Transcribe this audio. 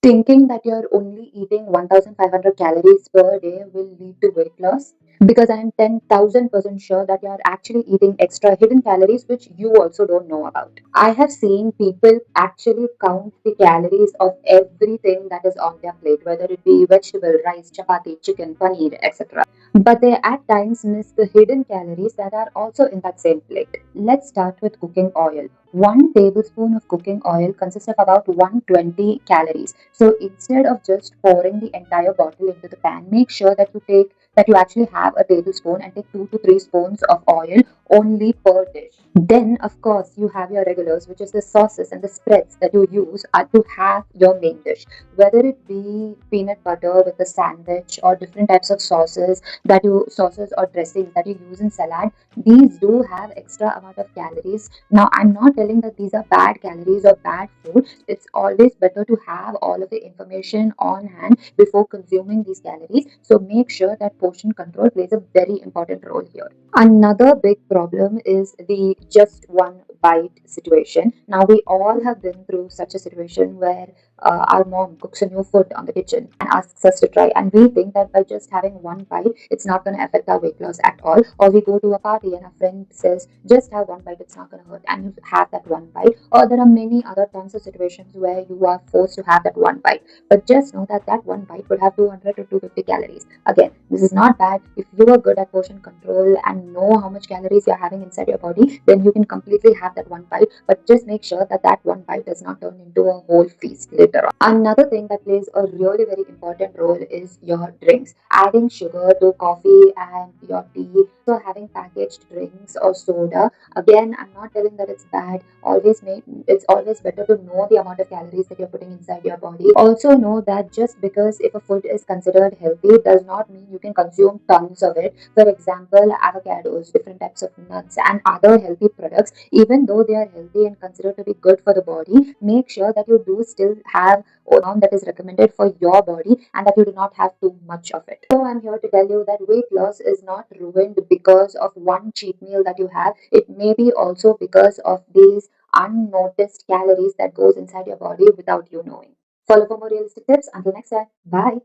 Thinking that you're only eating 1500 calories per day will lead to weight loss, because I'm 10,000% sure that you're actually eating extra hidden calories which you also don't know about. I have seen people actually count the calories of everything that is on their plate, whether it be vegetable, rice, chapati, chicken, paneer, etc. But they at times miss the hidden calories that are also in that same plate. Let's start with cooking oil. 1 tablespoon of cooking oil consists of about 120 calories. So instead of just pouring the entire bottle into the pan, make sure that you actually have a tablespoon and take 2 to 3 spoons of oil only per dish. Then, of course, you have your regulars, which is the sauces and the spreads that you use to have your main dish. Whether it be peanut butter with a sandwich or different types of sauces or dressings that you use in salad, these do have extra amount of calories. Now, I'm not telling that these are bad calories or bad food. It's always better to have all of the information on hand before consuming these calories. So make sure that portion control plays a very important role here. Another big problem is the just one bite situation. Now, we all have been through such a situation where our mom cooks a new food on the kitchen and asks us to try, and we think that by just having one bite, it's not going to affect our weight loss at all. Or we go to a party and a friend says, just have one bite, it's not going to hurt, and you have that one bite. Or there are many other tons of situations where you are forced to have that one bite. But just know that that one bite could have 200 to 250 calories. Again, this is not bad. If you are good at portion control and know how much calories you're having inside your body, then you can completely have that one bite. But just make sure that that one bite does not turn into a whole feast later on. Another thing that plays a really very important role is your drinks. Adding sugar to coffee and your tea, so having packaged drinks or soda. Again, I'm not telling that it's bad. It's always better to know the amount of calories that you're putting inside your body. Also know that just because if a food is considered healthy does not mean you can consume tons of it. For example, avocados, different types of nuts, and other healthy products, even though they are healthy and considered to be good for the body, make sure that you do still have amount that is recommended for your body and that you do not have too much of it. So I'm here to tell you that weight loss is not ruined because of one cheat meal that you have. It may be also because of these unnoticed calories that goes inside your body without you knowing. Follow for more realistic tips. Until next time, bye.